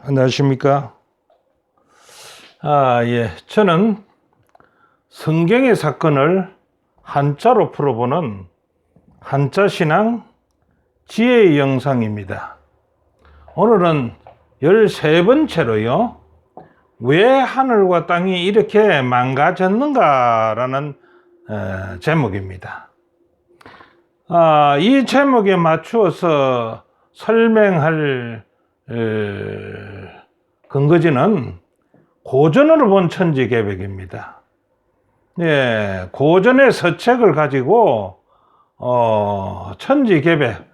안녕하십니까? 예. 저는 성경의 사건을 한자로 풀어보는 한자신앙 지혜의 영상입니다. 오늘은 13번째로요. 왜 하늘과 땅이 이렇게 망가졌는가라는 제목입니다. 이 제목에 맞추어서 설명할 근거지는 고전으로 본 천지개벽입니다. 예, 고전의 서책을 가지고 천지개벽,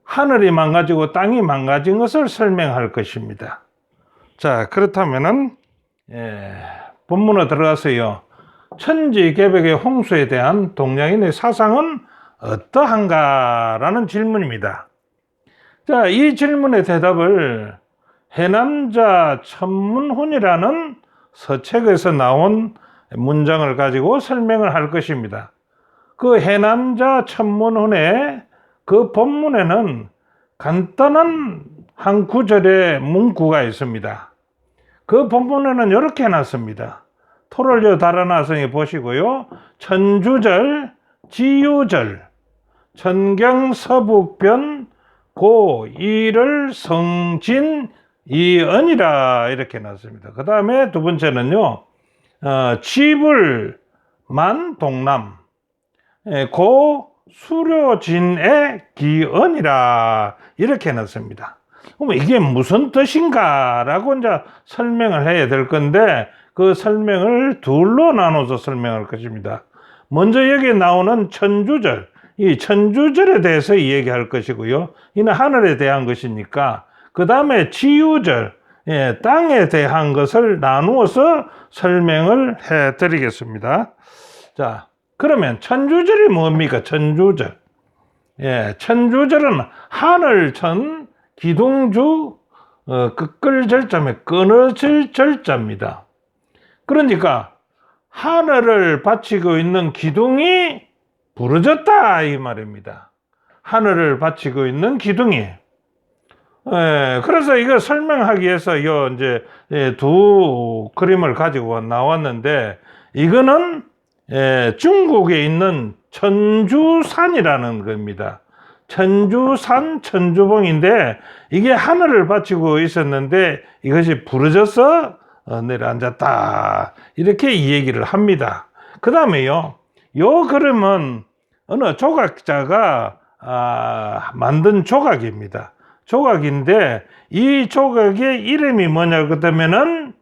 하늘이 망가지고 땅이 망가진 것을 설명할 것입니다. 자, 그렇다면은 본문으로 들어가서요. 천지개벽의 홍수에 대한 동양인의 사상은 어떠한가라는 질문입니다. 자, 이 질문의 대답을 해남자 천문훈이라는 서책에서 나온 문장을 가지고 설명을 할 것입니다. 그 해남자 천문훈의 그 본문에는 간단한 한 구절의 문구가 있습니다. 그 본문에는 이렇게 해놨습니다. 토를 달아놔서 보시고요. 천주절, 지유절, 천경서북변, 고1을 성진 이언이라 이렇게 놨습니다. 그 다음에 두 번째는요. 지불만 동남 고 수료진의 기언이라 이렇게 놨습니다. 그럼 이게 무슨 뜻인가 라고 이제 설명을 해야 될 건데 그 설명을 둘로 나눠서 설명할 것입니다. 먼저 여기 나오는 천주절, 이 천주절에 대해서 이야기할 것이고요. 이는 하늘에 대한 것이니까 그 다음에 지유절, 땅에 대한 것을 나누어서 설명을 해드리겠습니다. 자, 그러면 천주절이 뭡니까? 천주절. 천주절은 하늘천 기둥주 끝글절자면 끊어질 절자입니다. 그러니까 하늘을 받치고 있는 기둥이 부러졌다 이 말입니다. 하늘을 받치고 있는 기둥이. 그래서 이거 설명하기 위해서 이제 두 그림을 가지고 나왔는데 이거는 중국에 있는 천주산이라는 겁니다. 천주산 천주봉인데 이게 하늘을 받치고 있었는데 이것이 부러져서 내려앉았다 이렇게 이 얘기를 합니다. 그 다음에요. 요 그림은 어느 조각자가 만든 조각입니다. 조각인데 이 조각의 이름이 뭐냐 그러면은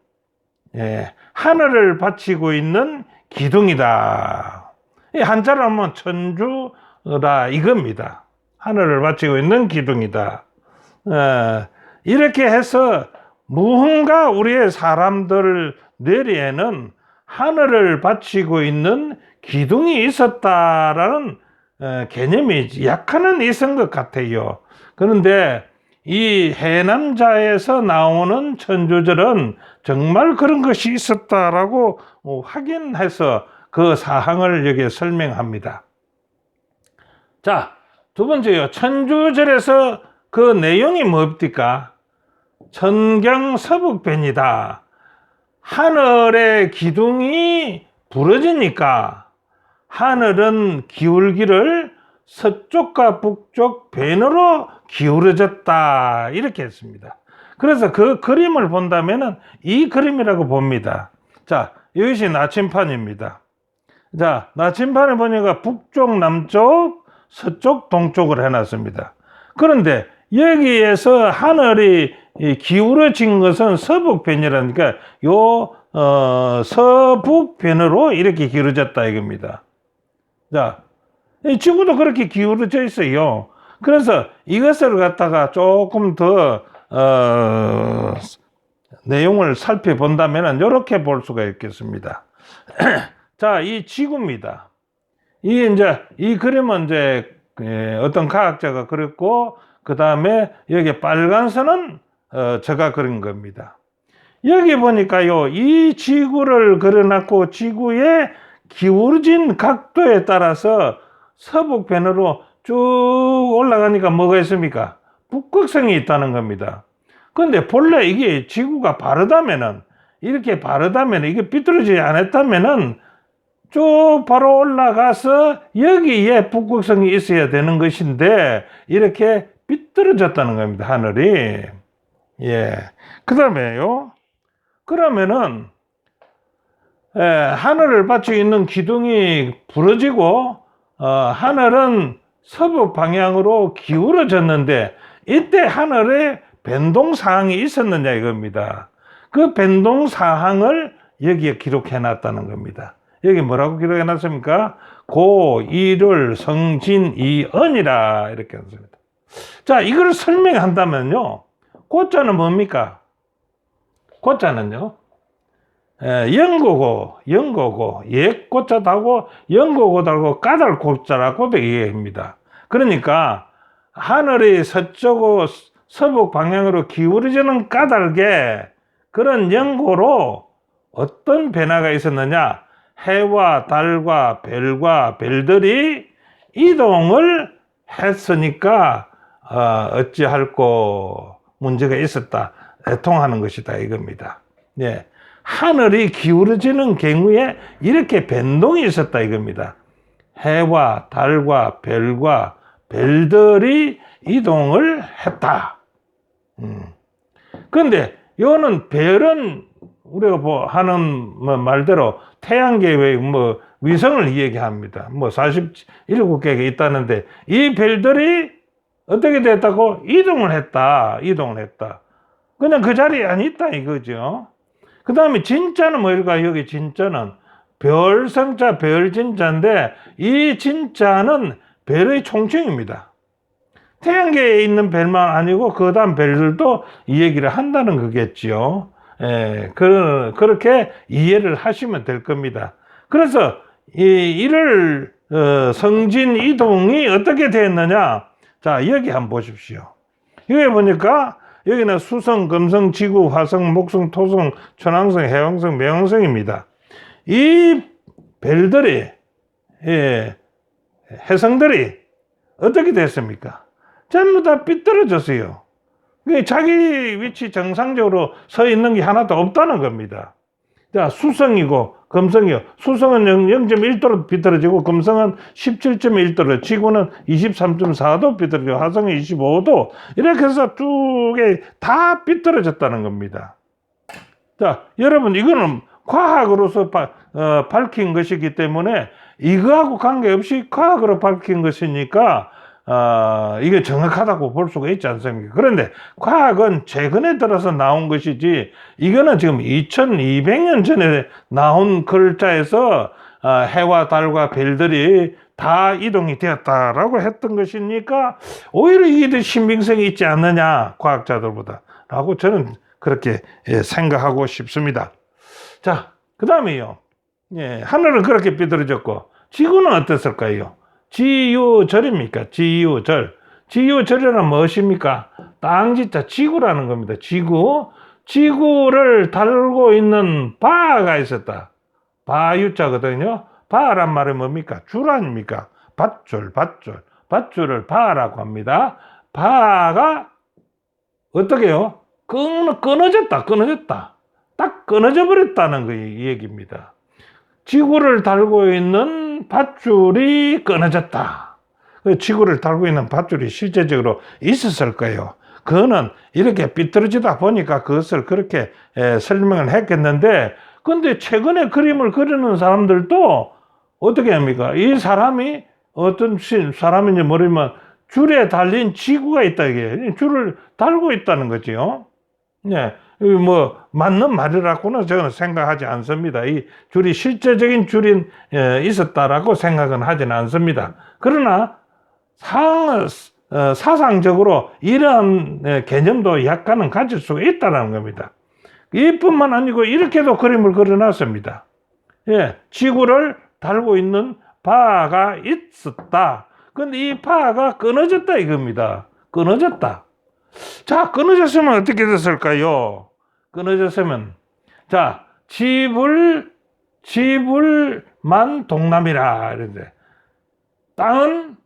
하늘을 받치고 있는 기둥이다. 이 한자로 하면 천주라 이겁니다. 하늘을 받치고 있는 기둥이다. 이렇게 해서 무언가 우리의 사람들 뇌리에는 하늘을 받치고 있는 기둥이 있었다라는 개념이 약간은 있은 것 같아요. 그런데 이 해남자에서 나오는 천주절은 정말 그런 것이 있었다라고 확인해서 그 사항을 여기에 설명합니다. 자, 두 번째요. 천주절에서 그 내용이 뭡니까? 천경서북변이다. 하늘의 기둥이 부러지니까 하늘은 기울기를 서쪽과 북쪽 변으로 기울어졌다 이렇게 했습니다. 그래서 그 그림을 본다면은 이 그림이라고 봅니다. 자, 이것이 나침판입니다. 자, 나침판을 보니까 북쪽, 남쪽, 서쪽, 동쪽을 해놨습니다. 그런데 여기에서 하늘이 기울어진 것은 서북변이라니까 서북변으로 이렇게 기울어졌다 이겁니다. 자, 지구도 그렇게 기울어져 있어요. 그래서 이것을 갖다가 조금 더 내용을 살펴본다면 이렇게 볼 수가 있겠습니다. 자, 이 지구입니다. 이 그림은 어떤 과학자가 그렸고 그 다음에 여기 빨간 선은 제가 그린 겁니다. 여기 보니까요, 이 지구를 그려놨고 지구의 기울어진 각도에 따라서 서북변으로 쭉 올라가니까 뭐가 있습니까? 북극성이 있다는 겁니다. 근데 본래 이게 지구가 바르다면은, 이렇게 바르다면, 이게 삐뚤어지지 않았다면은, 쭉 바로 올라가서 여기에 북극성이 있어야 되는 것인데, 이렇게 삐뚤어졌다는 겁니다, 하늘이. 예. 그 다음에요. 그러면은, 하늘을 받쳐 있는 기둥이 부러지고, 하늘은 서북 방향으로 기울어졌는데, 이때 하늘에 변동사항이 있었느냐 이겁니다. 그 변동사항을 여기에 기록해 놨다는 겁니다. 여기 뭐라고 기록해 놨습니까? 고, 일을, 성진, 이언이라 이렇게 했습니다. 자, 이걸 설명한다면요. 고자는 뭡니까? 고자는요. 영고고, 옛고자 달고, 영고고 달고, 까닭 고자라고도 얘기합니다. 그러니까, 하늘이 서북 방향으로 기울어지는 까닭에 그런 영고로 어떤 변화가 있었느냐? 해와 달과 별들이 이동을 했으니까, 어찌할꼬 문제가 있었다. 애통하는 것이다. 이겁니다. 예. 하늘이 기울어지는 경우에 이렇게 변동이 있었다 이겁니다. 해와 달과 별들이 이동을 했다. 그런데 이거는 별은 우리가 하는 말대로 태양계의 위성을 얘기합니다. 47개가 있다는데 이 별들이 어떻게 됐다고? 이동을 했다. 그냥 그 자리에 안 있다 이거죠. 그 다음에 진짜는 뭐일까? 여기 진짜는 별성자 별진짜인데 이 진짜는 별의 총칭입니다. 태양계에 있는 별만 아니고 그 다음 별들도 이 얘기를 한다는 거겠지요. 그렇게 이해를 하시면 될 겁니다. 그래서 이를 성진 이동이 어떻게 됐느냐? 자, 여기 한번 보십시오. 여기 보니까 여기는 수성, 금성, 지구, 화성, 목성, 토성, 천왕성, 해왕성,冥왕성입니다. 이 별들이, 해성들이 어떻게 됐습니까? 전부 다 삐뚤어졌어요. 자기 위치 정상적으로 서 있는 게 하나도 없다는 겁니다. 자, 수성이고 금성이요. 수성은 0.1도로 삐뚤어지고 금성은 17.1도로, 지구는 23.4도 삐뚤어지고 화성은 25도. 이렇게 해서 두 개 다 삐뚤어졌다는 겁니다. 자, 여러분 이거는 과학으로서 밝힌 것이기 때문에 이거하고 관계없이 과학으로 밝힌 것이니까 이게 정확하다고 볼 수가 있지 않습니까? 그런데 과학은 최근에 들어서 나온 것이지 이거는 지금 2200년 전에 나온 글자에서 해와 달과 별들이 다 이동이 되었다라고 했던 것이니까 오히려 이게 더 신빙성이 있지 않느냐 과학자들보다 라고 저는 그렇게 생각하고 싶습니다. 자, 그 다음에요. 하늘은 그렇게 삐뚤어졌고 지구는 어땠을까요? 지유절입니까? 지유절이란 무엇입니까? 땅지자 지구라는 겁니다. 지구를 달고 있는 바가 있었다. 바유자거든요. 바란 말은 뭡니까? 줄 아닙니까? 밧줄을 바라고 합니다. 바가 어떻게 해요? 끊어졌다. 딱 끊어져 버렸다는 이 얘기입니다. 지구를 달고 있는 밧줄이 끊어졌다. 지구를 달고 있는 밧줄이 실제적으로 있었을까요? 그거는 이렇게 삐뚤어지다 보니까 그것을 그렇게 설명을 했겠는데, 근데 최근에 그림을 그리는 사람들도 어떻게 합니까? 이 사람이 어떤 사람인지 모르지만 줄에 달린 지구가 있다, 이게. 줄을 달고 있다는 거지요. 네. 맞는 말이라고는 저는 생각하지 않습니다. 이 줄이 실제적인 줄이 있었다라고 생각은 하지는 않습니다. 그러나 사상적으로 이러한 개념도 약간은 가질 수가 있다는 겁니다. 이뿐만 아니고 이렇게도 그림을 그려놨습니다. 지구를 달고 있는 바가 있었다. 근데 이 바가 끊어졌다 이겁니다. 끊어졌다. 자, 끊어졌으면 어떻게 됐을까요? 끊어졌으면, 자, 지불만 동남이라. 이런데, 땅은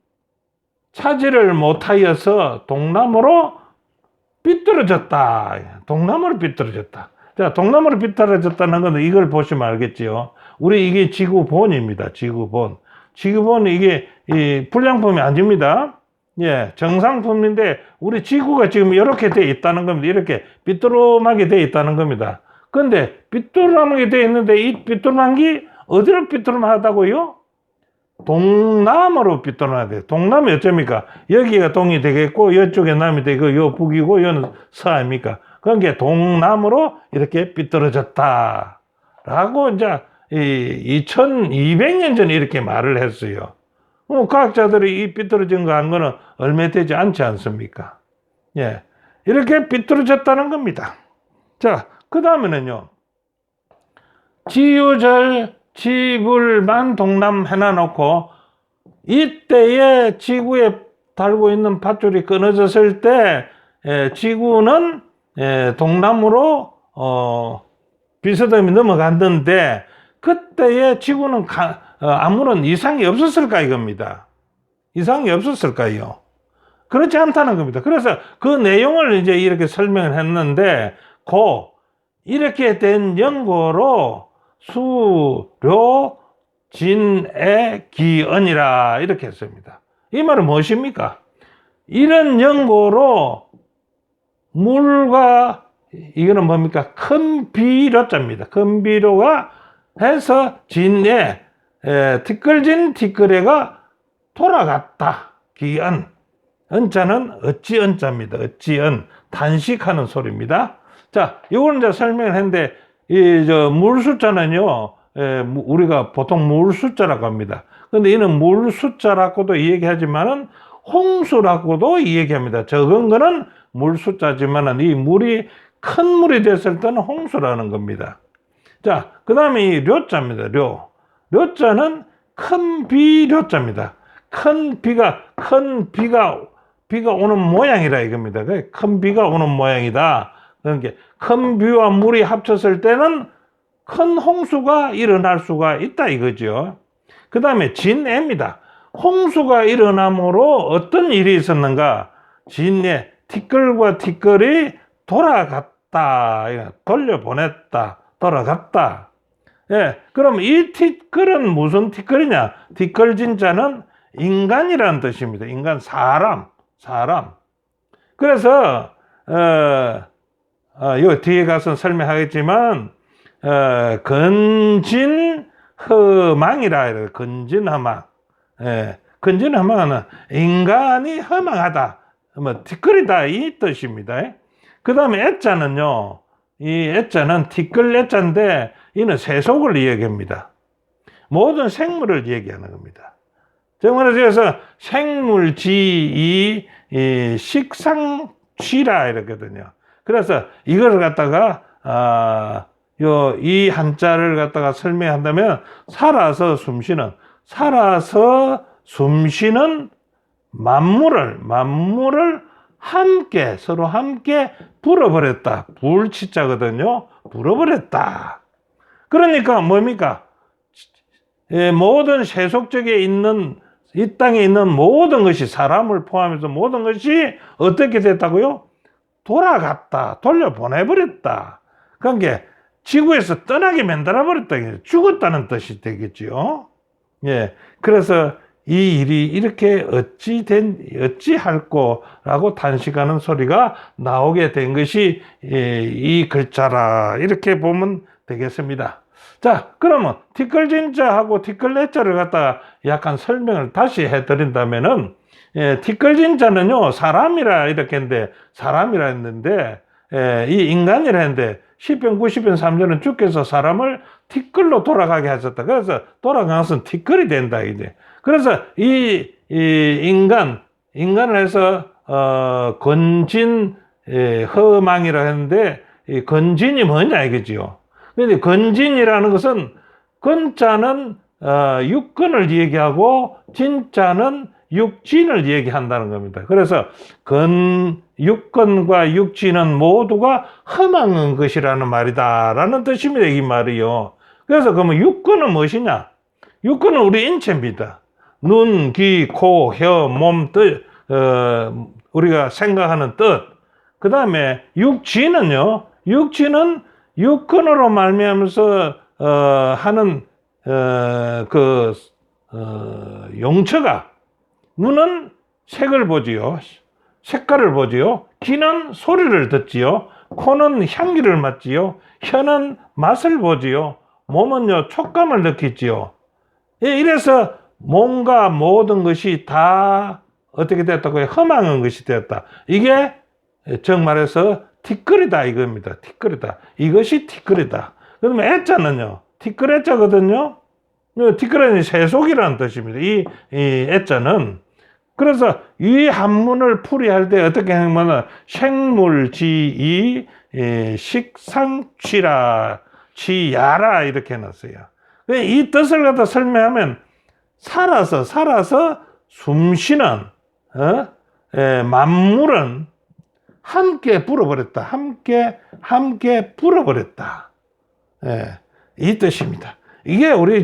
차지를 못하여서 동남으로 삐뚤어졌다. 동남으로 삐뚤어졌다. 자, 동남으로 삐뚤어졌다는 건 이걸 보시면 알겠지요. 우리 이게 지구본입니다. 지구본. 지구본은 이게 이 불량품이 아닙니다. 예, 정상품인데 우리 지구가 지금 이렇게 돼 있다는 겁니다. 이렇게 삐뚤음하게 돼 있다는 겁니다. 근데 삐뚤음하게 돼 있는데 이 삐뚤음한 게 어디로 삐뚤음하다고요? 동남으로 삐뚤어야 돼요. 동남이 어쩝니까? 여기가 동이 되겠고, 이쪽에 남이 되고, 요 북이고, 요는 서아입니까? 그러니까 동남으로 이렇게 삐뚤어졌다. 라고 이제 2200년 전에 이렇게 말을 했어요. 과학자들이 이 삐뚤어진 거 한 거는 얼마 되지 않지 않습니까? 예. 이렇게 삐뚤어졌다는 겁니다. 자, 그 다음에는요. 지유절 지불만 동남 해놔놓고 이때에 지구에 달고 있는 밧줄이 끊어졌을 때 지구는 동남으로 비스듬히 넘어갔는데 그때에 지구는 아무런 이상이 없었을까 이겁니다. 이상이 없었을까요? 그렇지 않다는 겁니다. 그래서 그 내용을 이제 이렇게 설명을 했는데 이렇게 된 연고로 수료 진의 기언이라 이렇게 했습니다. 이 말은 무엇입니까? 이런 연고로 물과 이거는 뭡니까? 큰 비료자입니다. 큰 비료가 해서 진에 티끌진 티끌애가 돌아갔다. 기언. 언자는 어찌 언자입니다. 어찌 언. 단식하는 소리입니다. 자, 이걸 이제 설명을 했는데 물 숫자는요, 우리가 보통 물 숫자라고 합니다. 근데 이는 물 숫자라고도 이야기하지만은 홍수라고도 이야기합니다. 적은 거는 물 숫자지만은 이 물이 큰 물이 됐을 때는 홍수라는 겁니다. 자, 그 다음에 이 료자입니다. 료자는 큰 비료자입니다. 큰 비가 오는 모양이라 이겁니다. 큰 비가 오는 모양이다. 그러니까 큰 비와 물이 합쳤을 때는 큰 홍수가 일어날 수가 있다 이거죠. 그 다음에 진애입니다. 홍수가 일어남으로 어떤 일이 있었는가? 진애, 티끌과 티끌이 돌아갔다. 돌려보냈다. 돌아갔다. 예, 그럼 이 티끌은 무슨 티끌이냐? 티끌 진자는 인간이라는 뜻입니다. 인간, 사람. 그래서 요 뒤에 가서 설명하겠지만 근진허망이라 해요. 근진허망. 예, 근진허망은 인간이 허망하다. 티끌이다 이 뜻입니다. 그 다음에 애자는요. 이 애자는 티끌 애자인데 이는 세속을 이야기합니다. 모든 생물을 얘기하는 겁니다. 정말에서 생물지이 식상취라 이렇거든요. 그래서 이걸 갖다가 이 한자를 갖다가 설명한다면 살아서 숨쉬는 만물을 함께 서로 함께 불어버렸다. 불치자거든요. 불어버렸다. 그러니까 뭡니까? 모든 세속적에 있는 이 땅에 있는 모든 것이 사람을 포함해서 모든 것이 어떻게 됐다고요? 돌아갔다. 돌려보내버렸다. 그러니까 지구에서 떠나게 만들어버렸다. 죽었다는 뜻이 되겠죠. 예. 그래서 이 일이 이렇게 어찌할꼬라고 단식하는 소리가 나오게 된 것이 이 글자라. 이렇게 보면 되겠습니다. 자, 그러면 티끌진자하고 티끌레자를 갖다가 약간 설명을 다시 해드린다면은, 티끌진자는요, 사람이라 이렇게 했는데, 이 인간이라 했는데, 10편, 90편, 3절은 주께서 사람을 티끌로 돌아가게 하셨다. 그래서 돌아간 것은 티끌이 된다, 이제. 그래서 인간을 해서, 건진허망이라 했는데, 이 건진이 뭐냐, 이거지요. 근데 건진이라는 것은 건자는 육건을 얘기하고 진자는 육진을 얘기한다는 겁니다. 그래서 육건과 육진은 모두가 험한 것이라는 말이다라는 뜻입니다. 이 말이요. 그래서 그러면 육건은 무엇이냐? 육건은 우리 인체입니다. 눈, 귀, 코, 혀, 몸, 뜻, 우리가 생각하는 뜻. 그 다음에 육지는요. 육지는 육근으로 말미암아서 하는 용처가 눈은 색을 보지요. 색깔을 보지요. 귀는 소리를 듣지요. 코는 향기를 맡지요. 혀는 맛을 보지요. 몸은요 촉감을 느끼지요. 이래서 뭔가 모든 것이 다 어떻게 됐다고요? 허망한 것이 되었다. 이게 정말해서 티끌이다 이겁니다. 티끌이다. 이것이 티끌이다. 그러면 애자는요. 티끌 애자거든요. 티끌은 세속이라는 뜻입니다. 이 애자는. 그래서 이 한문을 풀이할 때 어떻게 하냐면 생물지이 식상취라 취야라 이렇게 해놨어요. 이 뜻을 갖다 설명하면 살아서 숨쉬는 만물은 함께 불어버렸다. 함께 불어버렸다. 이 뜻입니다. 이게 우리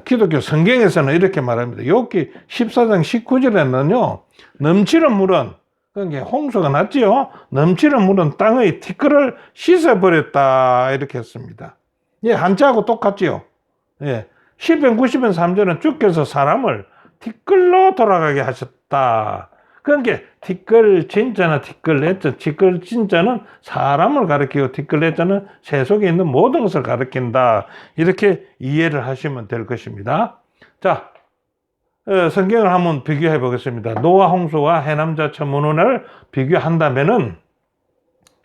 기독교 성경에서는 이렇게 말합니다. 욥기 14장 19절에는요, 넘치는 물은, 그게 홍수가 났지요. 넘치는 물은 땅의 티끌을 씻어버렸다. 이렇게 했습니다. 예, 한자하고 똑같지요. 예. 시편 90편 3절은 주께서 사람을 티끌로 돌아가게 하셨다. 그러니까 티끌 진짜나 티끌 애자, 티끌 진짜는 사람을 가리키고 티끌 애자는 세속에 있는 모든 것을 가리킨다. 이렇게 이해를 하시면 될 것입니다. 자, 성경을 한번 비교해 보겠습니다. 노아 홍수와 해남자처 문헌을 비교한다면은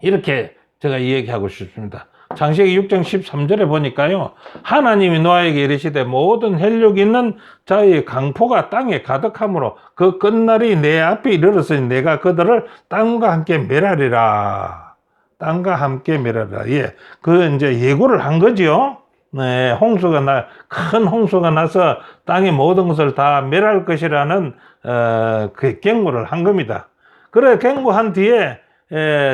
이렇게 제가 이야기하고 싶습니다. 창세기 6장 13절에 보니까요, 하나님이 노아에게 이르시되 모든 혈육 있는 자의 강포가 땅에 가득하므로 그 끝날이 내 앞에 이르렀으니 내가 그들을 땅과 함께 멸하리라. 땅과 함께 멸하리라. 예, 이제 예고를 한 거지요. 네, 큰 홍수가 나서 땅의 모든 것을 다 멸할 것이라는 그 경고를 한 겁니다. 그래 경고한 뒤에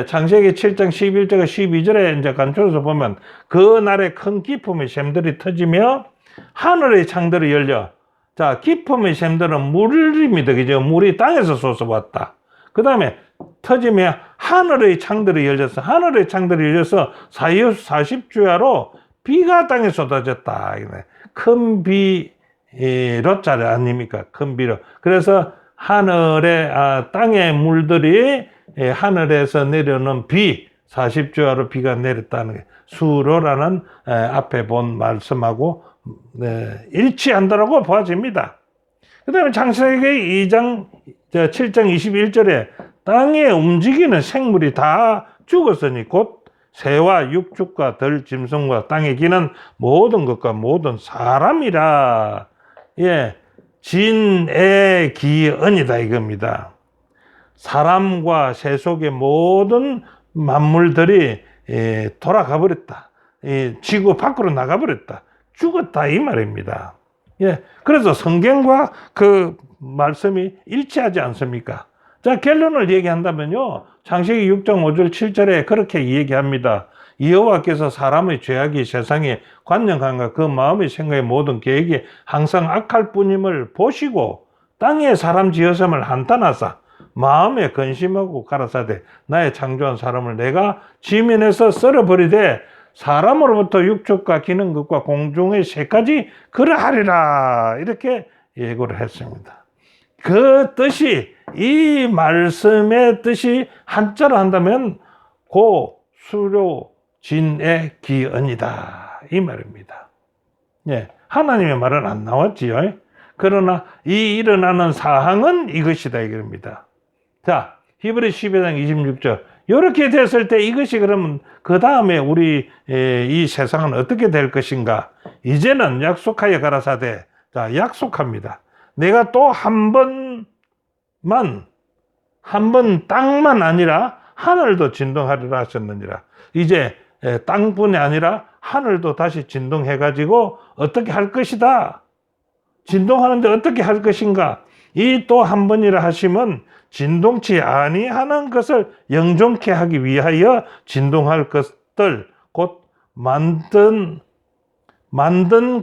창세기 7장 11절과 12절에 이제 간추려서 보면 그 날에 큰 기품의 샘들이 터지며 하늘의 창들이 열려. 자, 기품의 샘들은 물입니다. 그죠? 물이 땅에서 솟아왔다. 그 다음에 터지며 하늘의 창들이 열려서 하늘의 창들이 열려서 40주야로 비가 땅에 쏟아졌다. 큰 비, 로짜리 아닙니까? 큰 비로. 그래서 땅의 물들이 하늘에서 내려오는 비, 40주야로 비가 내렸다는 게 수로라는 앞에 본 말씀하고 일치한다라고 보아집니다. 그 다음에 창세기 7장 21절에 땅에 움직이는 생물이 다 죽었으니 곧 새와 육축과 들 짐승과 땅에 기는 모든 것과 모든 사람이라. 예, 진의 기언이다 이겁니다. 사람과 세속의 모든 만물들이 돌아가 버렸다. 지구 밖으로 나가 버렸다. 죽었다 이 말입니다. 예, 그래서 성경과 그 말씀이 일치하지 않습니까? 자, 결론을 얘기한다면요, 창세기 6장 5절 7절에 그렇게 얘기합니다. 여호와께서 사람의 죄악이 세상에 관영한가 그 마음의 생각의 모든 계획이 항상 악할 뿐임을 보시고 땅에 사람 지으심을 한탄하사 마음에 근심하고 가라사대 나의 창조한 사람을 내가 지면에서 썰어버리되 사람으로부터 육축과 기는 것과 공중의 새까지 그러하리라. 이렇게 예고를 했습니다. 그 뜻이, 이 말씀의 뜻이 한자로 한다면 고수료 진의 기언이다 이 말입니다. 예, 하나님의 말은 안 나왔지요. 그러나 이 일어나는 사항은 이것이다 이겁니다. 자, 히브리 12장 26절. 이렇게 됐을 때 이것이 그러면 그 다음에 우리 이 세상은 어떻게 될 것인가? 이제는 약속하여 가라사대. 자, 약속합니다. 내가 또 한 번 땅만 아니라 하늘도 진동하리라 하셨느니라. 이제 땅뿐이 아니라 하늘도 다시 진동해가지고 어떻게 할 것이다. 진동하는데 어떻게 할 것인가? 이 또 한 번이라 하시면 진동치 아니하는 것을 영존케 하기 위하여 진동할 것들, 곧 만든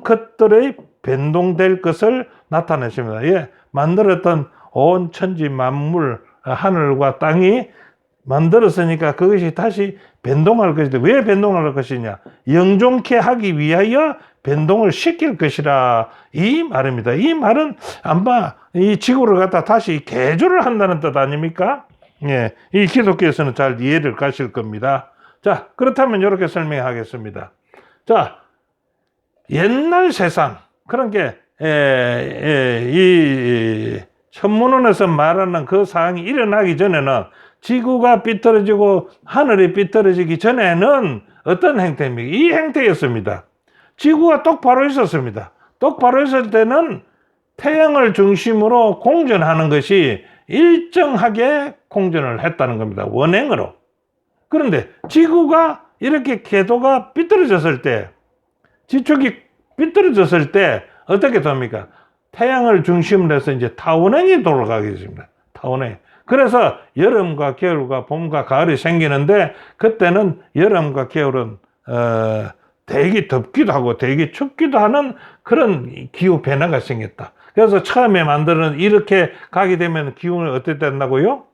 것들의 변동될 것을 나타내십니다. 예, 만들었던 온 천지 만물, 하늘과 땅이 만들었으니까 그것이 다시 변동할 것이다. 왜 변동할 것이냐? 영존케 하기 위하여 변동을 시킬 것이라 이 말입니다. 이 말은 아마 이 지구를 갖다 다시 개조를 한다는 뜻 아닙니까? 예, 이 기독교에서는 잘 이해를 가실 겁니다. 자, 그렇다면 이렇게 설명하겠습니다. 자, 옛날 세상, 그런 게, 이 천문원에서 말하는 그 상황이 일어나기 전에는 지구가 삐뚤어지고 하늘이 삐뚤어지기 전에는 어떤 행태입니까? 이 행태였습니다. 지구가 똑바로 있었습니다. 똑바로 있을 때는 태양을 중심으로 공전하는 것이 일정하게 공전을 했다는 겁니다. 원행으로. 그런데 지구가 이렇게 궤도가 삐뚤어졌을 때, 지축이 삐뚤어졌을 때 어떻게 됩니까? 태양을 중심으로 해서 이제 타원행이 돌아가게 됩니다. 타원행. 그래서 여름과 겨울과 봄과 가을이 생기는데 그때는 여름과 겨울은 되게 덥기도 하고 되게 춥기도 하는 그런 기후 변화가 생겼다. 그래서 처음에 만드는 이렇게 가게 되면 기온이 어떻게 된다고요?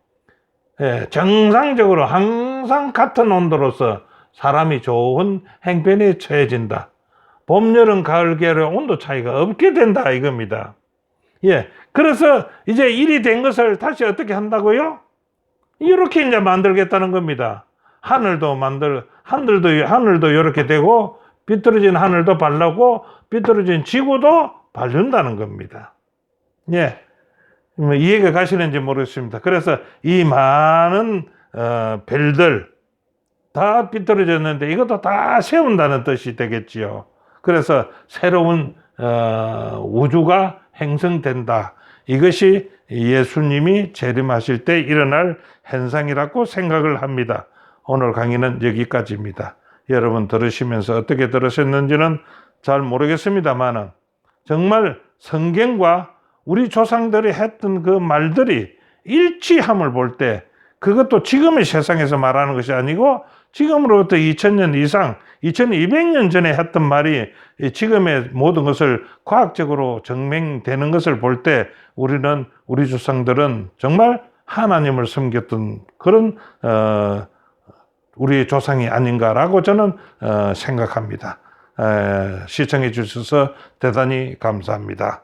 예, 정상적으로 항상 같은 온도로서 사람이 좋은 행편에 처해진다. 봄, 여름, 가을, 겨울의 온도 차이가 없게 된다 이겁니다. 예, 그래서 이제 일이 된 것을 다시 어떻게 한다고요? 이렇게 이제 만들겠다는 겁니다. 하늘도 이렇게 되고 삐뚤어진 하늘도 바르고 삐뚤어진 지구도 바른다는 겁니다. 예, 뭐 이해가 가시는지 모르겠습니다. 그래서 이 많은 별들 다 삐뚤어졌는데 이것도 다 세운다는 뜻이 되겠지요. 그래서 새로운 우주가 형성된다. 이것이 예수님이 재림하실 때 일어날 현상이라고 생각을 합니다. 오늘 강의는 여기까지입니다. 여러분 들으시면서 어떻게 들으셨는지는 잘 모르겠습니다만 정말 성경과 우리 조상들이 했던 그 말들이 일치함을 볼 때 그것도 지금의 세상에서 말하는 것이 아니고 지금으로부터 2000년 이상 2200년 전에 했던 말이 지금의 모든 것을 과학적으로 증명되는 것을 볼 때 우리는 우리 조상들은 정말 하나님을 섬겼던 그런 우리 조상이 아닌가라고 저는 생각합니다. 시청해 주셔서 대단히 감사합니다.